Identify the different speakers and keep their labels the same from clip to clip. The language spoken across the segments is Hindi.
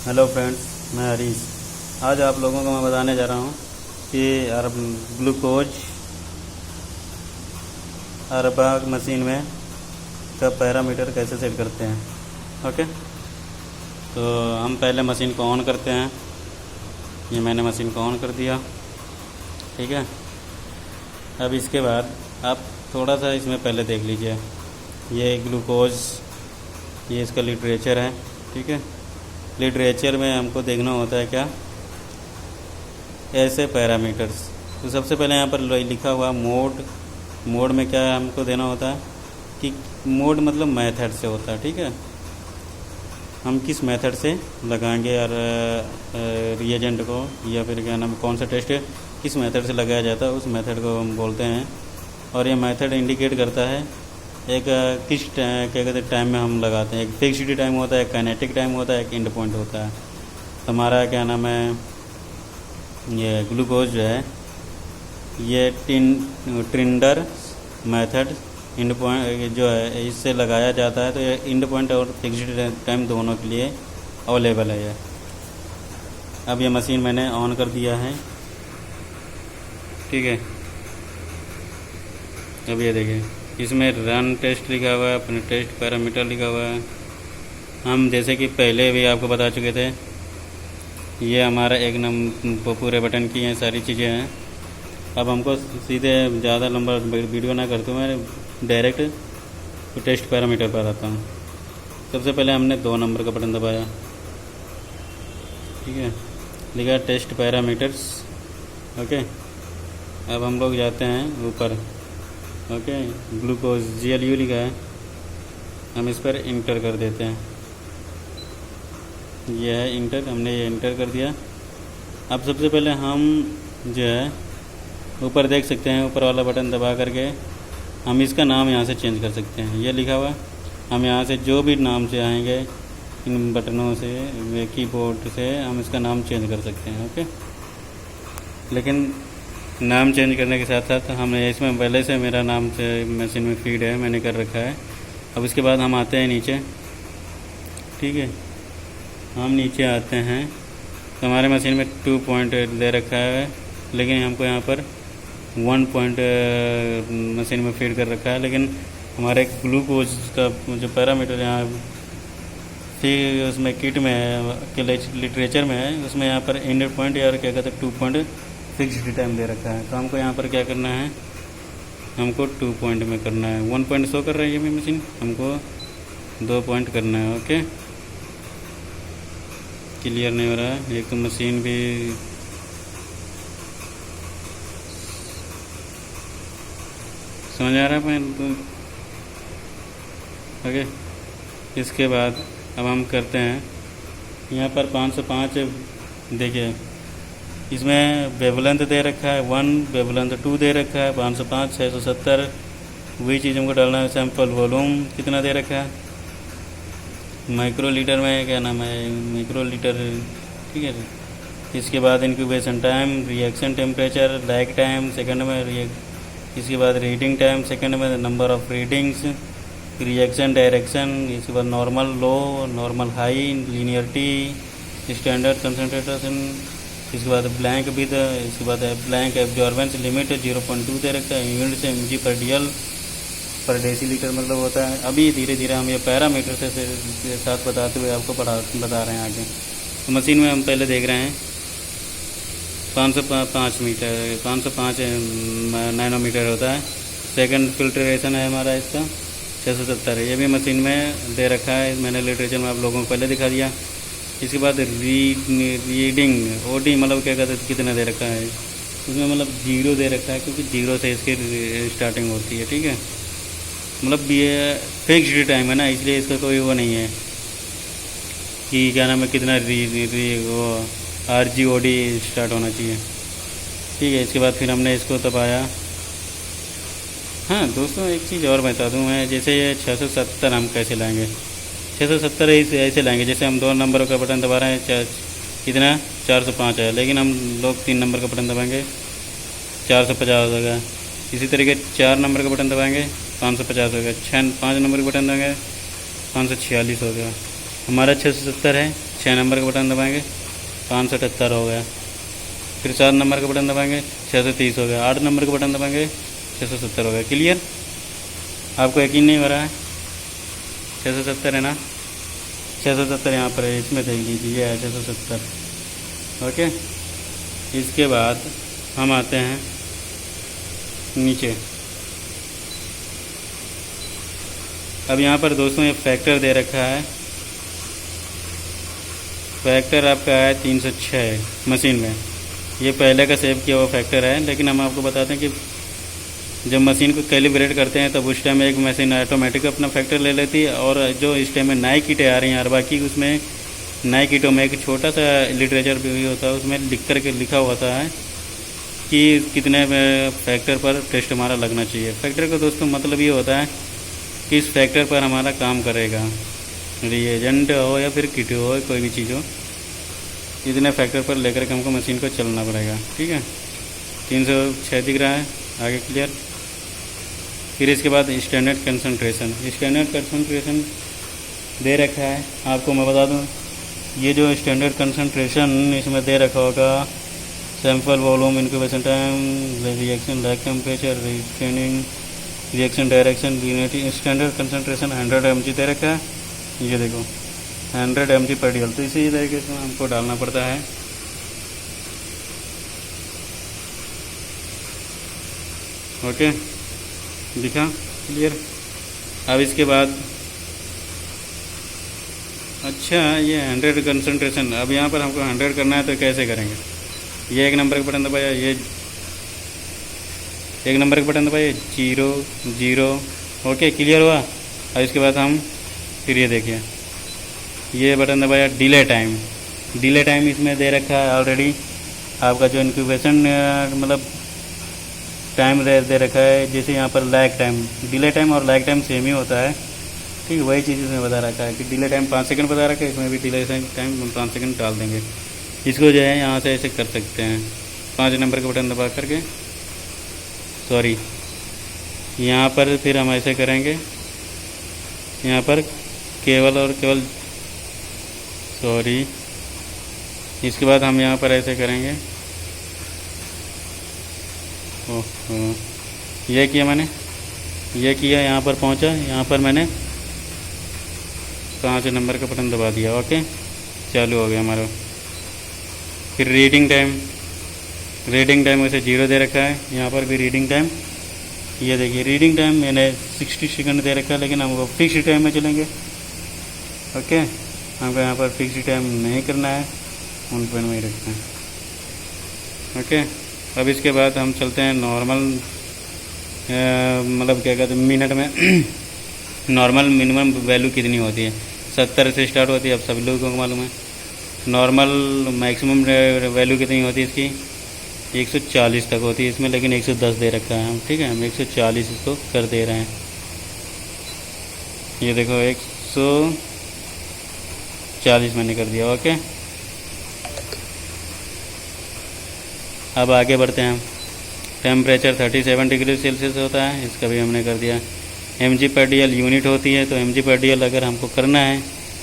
Speaker 1: हेलो फ्रेंड्स, मैं हरीश। आज आप लोगों को मैं बताने जा रहा हूँ कि ग्लूकोज अरबाग मशीन में का पैरामीटर कैसे सेट करते हैं। ओके, तो हम पहले मशीन को ऑन करते हैं। ये मैंने मशीन को ऑन कर दिया, ठीक है। अब इसके बाद आप थोड़ा सा इसमें पहले देख लीजिए, ये ग्लूकोज, ये इसका लिटरेचर है, ठीक है। लिटरेचर में हमको देखना होता है क्या, ऐसे पैरामीटर्स। तो सबसे पहले यहाँ पर लिखा हुआ मोड में क्या हमको देना होता है कि मोड मतलब मेथड से होता है, ठीक है। हम किस मेथड से लगाएंगे और रिएजेंट को, या फिर क्या नाम, कौन सा टेस्ट किस मेथड से लगाया जाता है, उस मेथड को हम बोलते हैं। और ये मेथड इंडिकेट करता है एक किस क्या कहते हैं टाइम में हम लगाते हैं। एक फिक्स्ड टाइम होता है, एक काइनेटिक टाइम होता है, एक एंड पॉइंट होता है। हमारा क्या नाम है, ये ग्लूकोज जो है ये ट्रिंडर मेथड एंड पॉइंट जो है इससे लगाया जाता है। तो ये एंड पॉइंट और फिक्स्ड टाइम दोनों के लिए अवेलेबल है ये। अब ये मशीन मैंने ऑन कर दिया है, ठीक है। अब ये देखिए, इसमें रन टेस्ट लिखा हुआ है, अपने टेस्ट पैरामीटर लिखा हुआ है। हम जैसे कि पहले भी आपको बता चुके थे, ये हमारा एक नंबर पूरे बटन की हैं सारी चीज़ें हैं। अब हमको सीधे ज़्यादा लंबा वीडियो ना करते हुए मैं डायरेक्ट टेस्ट पैरामीटर पर आता हूँ। सबसे पहले हमने 2 नंबर का बटन दबाया, ठीक है, लिखा टेस्ट पैरामीटर्स, ओके। अब हम लोग जाते हैं ऊपर, ओके, ग्लूकोज GLU लिखा है, हम इस पर इंटर कर देते हैं। यह है इंटर, हमने ये इंटर कर दिया। अब सबसे पहले हम जो है ऊपर देख सकते हैं, ऊपर वाला बटन दबा करके हम इसका नाम यहाँ से चेंज कर सकते हैं। ये लिखा हुआ, हम यहाँ से जो भी नाम से आएंगे इन बटनों से, कीबोर्ड से हम इसका नाम चेंज कर सकते हैं, ओके। लेकिन नाम चेंज करने के साथ साथ हमने इसमें पहले से मेरा नाम से मशीन में फीड है, मैंने कर रखा है। अब इसके बाद हम आते हैं नीचे, ठीक है। हम नीचे आते हैं तो हमारे मशीन में 2 पॉइंट दे रखा है, लेकिन हमको यहाँ पर 1 पॉइंट मशीन में फीड कर रखा है। लेकिन हमारे ग्लूकोज का जो पैरामीटर यहाँ फिर उसमें किट में है, के लिटरेचर में है, उसमें यहाँ पर एंड पॉइंट या क्या कहते हैं 2 पॉइंट फिक्स्ड टाइम दे रखा है। तो हमको यहाँ पर क्या करना है, हमको 2 पॉइंट में करना है। 1 पॉइंट शो कर रही है मेरी मशीन, हमको 2 पॉइंट करना है, ओके। क्लियर नहीं हो रहा है, एक तो मशीन भी समझ आ रहा है तो, ओके। इसके बाद अब हम करते हैं यहाँ पर 505, देखिए इसमें वेवलेंथ दे रखा है 1, वेवलेंथ 2 दे रखा है 505, 670। वही चीज़ हमको डालना है। सैंपल वॉल्यूम कितना दे रखा है, माइक्रो लीटर में, क्या नाम है, माइक्रो लीटर, ठीक है। इसके बाद incubation time, reaction temperature, lag time second में, इसके बाद रीडिंग टाइम सेकंड में, number of readings, reaction direction, इसके बाद normal low, normal high, linearity, standard concentration, इसके बाद ब्लैंक विद, इसके बाद ब्लैंक एब्जॉर्बेंस लिमिट 0.2 दे रखा है। यूनिट से mg पर DL पर डेसीलीटर मतलब होता है। अभी धीरे धीरे हम ये पैरामीटर से साथ बताते हुए आपको बता रहे हैं आगे। तो मशीन में हम पहले देख रहे हैं 505 नैनोमीटर होता है। सेकंड फिल्ट्रेशन है हमारा इसका 670 है। ये भी मशीन में दे रखा है, मैंने लिटरेचर में आप लोगों को पहले दिखा दिया। इसके बाद रीडिंग OD मतलब क्या कहते हैं कितना दे रखा है, उसमें मतलब 0 दे रखा है, क्योंकि 0 से इसकी स्टार्टिंग होती है, ठीक है। मतलब ये फिक्स्ड टाइम है ना, इसलिए इसका कोई वो नहीं है कि क्या नाम है कितना वो RGOD स्टार्ट होना चाहिए, ठीक है। इसके बाद फिर हमने इसको दबाया। हाँ दोस्तों, एक चीज़ और बता दूँ मैं, जैसे ये 670 हम कैसे लाएंगे, 670 ऐसे लाएंगे जैसे हम 2 नंबर का बटन दबा रहे हैं, कितना 405 है, लेकिन हम लोग 3 नंबर का बटन दबाएंगे 450 हो जाएगा। इसी तरीके 4 नंबर का बटन दबाएंगे 550 हो गया, 5 नंबर का बटन दबाएंगे 546 हो गया। हमारा 670 है, 6 नंबर का बटन दबाएंगे 578 हो गया। फिर 7 नंबर का बटन दबाएंगे 630 हो गया। 8 नंबर का बटन दबाएंगे 670 हो गया। क्लियर? आपको यकीन नहीं हो रहा है? 670 है ना, 670 यहाँ पर है, इसमें देख लीजिए, ये है 670। ओके, इसके बाद हम आते हैं नीचे। अब यहाँ पर दोस्तों ये फैक्टर दे रखा है, फैक्टर आपका है 306 मशीन में। ये पहले का सेव किया हुआ फैक्टर है, लेकिन हम आपको बताते हैं कि जब मशीन को कैलिब्रेट करते हैं तब उस टाइम एक मशीन ऑटोमेटिक अपना फैक्टर ले लेती है, और जो इस टाइम में नई किटें आ रही हैं, और बाकी उसमें नई किटों में एक छोटा सा लिटरेचर भी होता है, उसमें लिख कर के लिखा होता है कि कितने फैक्टर पर टेस्ट हमारा लगना चाहिए। फैक्टर का दोस्तों मतलब ये होता है कि इस फैक्टर पर हमारा काम करेगा, रिएजेंट हो या फिर किट हो, कोई भी चीज़ हो, इतने फैक्टर पर लेकर के हमको मशीन को चलना पड़ेगा। ठीक है, 306 दिख रहा है आगे। क्लियर? फिर इसके बाद स्टैंडर्ड कंसंट्रेशन, स्टैंडर्ड कंसंट्रेशन दे रखा है। आपको मैं बता दूं, ये जो स्टैंडर्ड कंसंट्रेशन इसमें दे रखा होगा, sample volume, incubation time, reaction lag temperature, retaining, reaction direction, unity, standard concentration 100 mg दे रखा है। ये देखो 100 mg पर DL, तो इसी तरीके से हमको डालना पड़ता है। ओके, दिखा? क्लियर? अब इसके बाद अच्छा, ये 100 कंसंट्रेशन, अब यहाँ पर हमको 100 करना है तो कैसे करेंगे? ये 1 नंबर का बटन दबाया, ये 1 नंबर का बटन दबाइए, 0 0। ओके, क्लियर हुआ? अब इसके बाद हम फिर ये देखिए, ये बटन दबाया, डिले टाइम, डिले टाइम इसमें दे रखा है ऑलरेडी। आपका जो इंक्यूबेशन मतलब टाइम दे रखा है, जैसे यहाँ पर लैग टाइम, डिले टाइम और लैग टाइम सेम ही होता है। ठीक है, वही चीज़ इसमें बता रखा है कि डिले टाइम 5 सेकंड बता रखा है, इसमें भी डिले टाइम 5 सेकंड डाल देंगे। इसको जो है यहाँ से ऐसे कर सकते हैं, 5 नंबर का बटन दबा करके, सॉरी यहाँ पर फिर हम ऐसे करेंगे, यहाँ पर केवल और केवल, सॉरी, इसके बाद हम यहाँ पर ऐसे करेंगे। ओहो, ये किया मैंने, ये किया, यहाँ पर पहुँचा, यहाँ पर मैंने 5 नंबर का बटन दबा दिया। ओके, चालू हो गया हमारा। फिर रीडिंग टाइम, रीडिंग टाइम वैसे 0 दे रखा है, यहाँ पर भी रीडिंग टाइम, ये देखिए रीडिंग टाइम मैंने 60 सेकंड दे रखा है, लेकिन हम वो फिक्स टाइम में चलेंगे। ओके, हमको यहाँ पर फिक्स टाइम नहीं करना है, 1 पॉइंट में ही रखना है। ओके, अब इसके बाद हम चलते हैं नॉर्मल, मतलब क्या कहते हैं मिनट में नॉर्मल मिनिमम वैल्यू कितनी होती है? 70 से स्टार्ट होती है, अब सभी लोगों को मालूम है। नॉर्मल मैक्सिमम वैल्यू कितनी होती है इसकी? 140 तक होती है इसमें, लेकिन 110 दे रखा है हम। ठीक है, हम 140 इसको कर दे रहे हैं। ये देखो 140 मैंने कर दिया। ओके, अब आगे बढ़ते हैं हम। टेम्परेचर 37 डिग्री सेल्सियस होता है, इसका भी हमने कर दिया। mg/dl यूनिट होती है, तो mg/dl अगर हमको करना है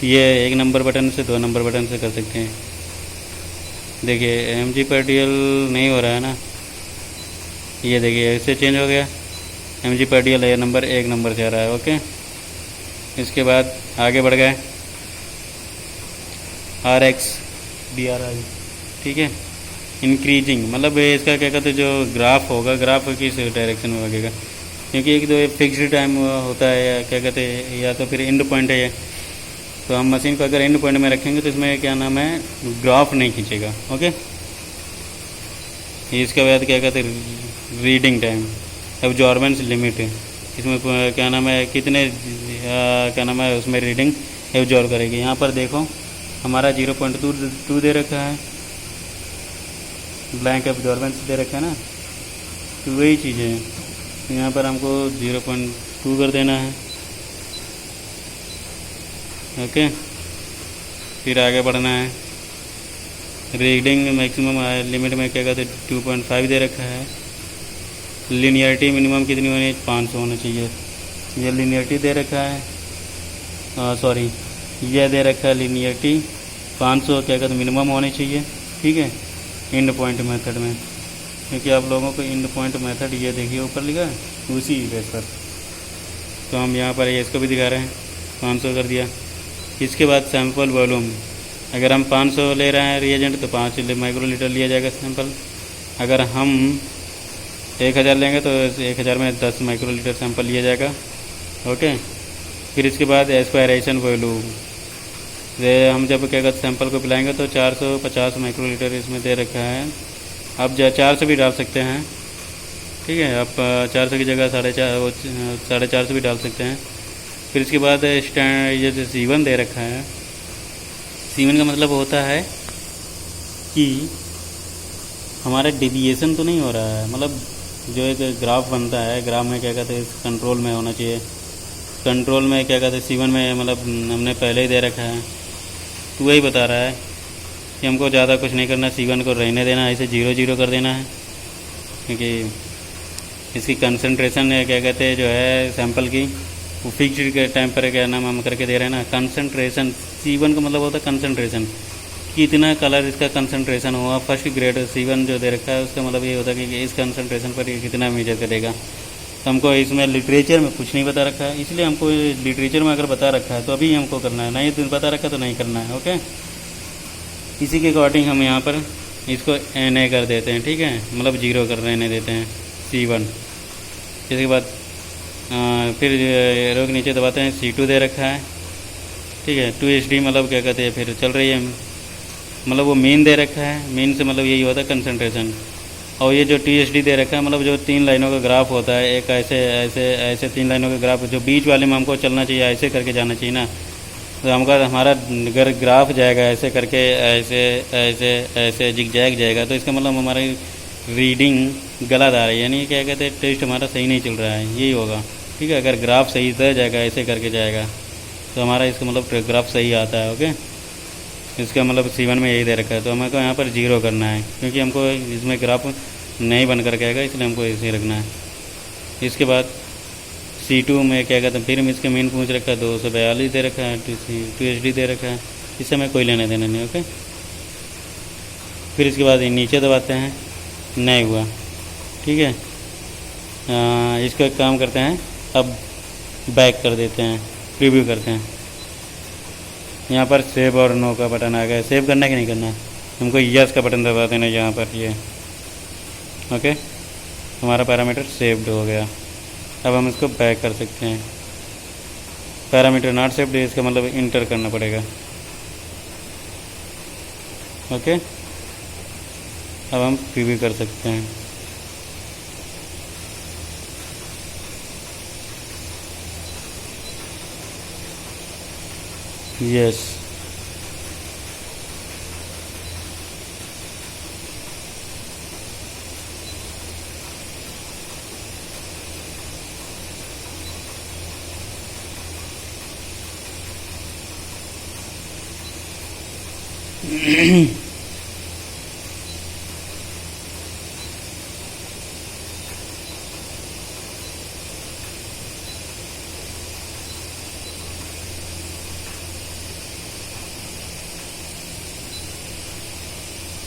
Speaker 1: तो ये 1 नंबर बटन से 2 नंबर बटन से कर सकते हैं। देखिए mg/dl नहीं हो रहा है ना, ये देखिए इससे चेंज हो गया, mg/dl ये नंबर 1 नंबर से आ रहा है। ओके, इसके बाद आगे बढ़ गए RxDRI। ठीक है, इंक्रीजिंग मतलब इसका क्या कहते हैं, जो ग्राफ होगा, ग्राफ किस डायरेक्शन में लगेगा, क्योंकि एक तो फिक्स्ड टाइम होता है, या क्या कहते हैं, या तो फिर एंड पॉइंट है ये, तो हम मशीन को अगर एंड पॉइंट में रखेंगे तो इसमें क्या नाम है, ग्राफ नहीं खींचेगा। ओके, इसके बाद क्या कहते हैं, रीडिंग टाइम, एब्जॉर्बेंस लिमिट है, इसमें क्या नाम है, कितने क्या नाम है उसमें रीडिंग एब्जॉर्ब करेगी। यहाँ पर देखो हमारा 0.2 दे रखा है, ब्लैंक एब्जॉर्बेंस दे रखा है ना, तो वही चीज़ें हैं, यहाँ पर हमको 0.2 कर देना है। ओके, फिर आगे बढ़ना है। रीडिंग मैक्सिमम लिमिट में क्या कहते हैं 2.5 दे रखा है। लीनियरिटी मिनिमम कितनी होनी है, 500 होना चाहिए, ये लीनियरिटी दे रखा है। सॉरी, ये दे रखा है लीनियरिटी 500 क्या कहते हैं मिनिमम होनी चाहिए, ठीक है, एंड पॉइंट मेथड में, क्योंकि आप लोगों को एंड पॉइंट मेथड ये देखिए ऊपर लिखा है उसी बेस पर। तो हम यहाँ पर ये इसको भी दिखा रहे हैं, 500 कर दिया। इसके बाद सैंपल वॉल्यूम, अगर हम 500 ले रहे हैं रिएजेंट तो 5 माइक्रोलीटर लिया जाएगा सैंपल। अगर हम 1000 लेंगे तो 1000 में 10 माइक्रोलीटर सैंपल लिया जाएगा। ओके, फिर इसके बाद एस्पायरेशन वॉल्यूम, हम जब क्या कहते सैंपल को पिलाएंगे तो 450 माइक्रोलीटर इसमें दे रखा है। आप 400 भी डाल सकते हैं, ठीक है, आप 400 की जगह 450 भी डाल सकते हैं। फिर इसके बाद ये जो C1 दे रखा है, C1 का मतलब होता है कि हमारा डेविएशन तो नहीं हो रहा है, मतलब जो एक ग्राफ बनता है, ग्राफ में क्या कहते हैं कंट्रोल में होना चाहिए। कंट्रोल में क्या कहते हैं C1 में मतलब हमने पहले ही दे रखा है, तो वही बता रहा है कि हमको ज़्यादा कुछ नहीं करना, C1 को रहने देना है, इसे 0 कर देना है, क्योंकि इसकी कंसंट्रेशन क्या कहते हैं जो है सैंपल की वो फिक्स्ड के टाइम पर क्या नाम हम करके दे रहे हैं ना। कंसंट्रेशन C1 का मतलब होता है कंसंट्रेशन, कितना कलर इसका कंसंट्रेशन हुआ। फर्स्ट ग्रेड C1 जो दे रखा है उसका मतलब ये होता है कि इस कंसंट्रेशन पर ये कितना मेजर करेगा। तो हमको इसमें लिटरेचर में कुछ नहीं बता रखा है, इसलिए हमको लिटरेचर में अगर बता रखा है तो अभी हमको करना है, नहीं तो बता रखा तो नहीं करना है। ओके, इसी के अकॉर्डिंग हम यहाँ पर इसको NA कर देते हैं, ठीक है, मतलब 0 कर रहने देते हैं C1। इसके बाद फिर एरो के नीचे दबाते हैं, C2 दे रखा है, ठीक है, 2HD मतलब क्या कहते हैं फिर चल रही है, मतलब वो मीन दे रखा है। मीन से मतलब यही होता है कंसंट्रेशन। और ये जो TSD दे रखा है मतलब जो 3 लाइनों का ग्राफ होता है, एक ऐसे 3 लाइनों का ग्राफ, जो बीच वाले में हमको चलना चाहिए, ऐसे करके जाना चाहिए ना। तो हमारा अगर ग्राफ जाएगा ऐसे करके, ऐसे जिगजैग जाएगा, तो इसका मतलब हमारी रीडिंग गलत आ रही है, यानी क्या कहते हैं टेस्ट हमारा सही नहीं चल रहा है, यही होगा, ठीक है। अगर ग्राफ सही से जाएगा, ऐसे करके जाएगा, तो हमारा इसका मतलब ग्राफ सही आता है। ओके, इसका मतलब C1 में यही दे रखा है, तो हमको यहाँ पर 0 करना है, क्योंकि हमको इसमें ग्राफ नहीं बन करके आएगा, इसलिए हमको ऐसे रखना है। इसके बाद C2 में क्या कहते हैं फिर हम इसके मीन पूछ रखा है, 242 दे रखा है, 2HD दे रखा है, इससे हमें कोई लेना देना नहीं। ओके, फिर इसके बाद नीचे दबाते हैं, नहीं हुआ, ठीक है। इसको एक काम करते हैं, अब बैक कर देते हैं, प्रीव्यू करते हैं। यहाँ पर सेव और नो का बटन आ गया, सेव करना है कि नहीं करना है, हमको यस का बटन दबा देना यहाँ पर, ये ओके, हमारा पैरामीटर सेव्ड हो गया। अब हम इसको बैक कर सकते हैं। पैरामीटर नॉट सेव्ड, इसका मतलब इंटर करना पड़ेगा। ओके, अब हम प्रीव्यू कर सकते हैं। यस,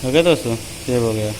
Speaker 1: हो गया दोस्तों, सेव हो गया।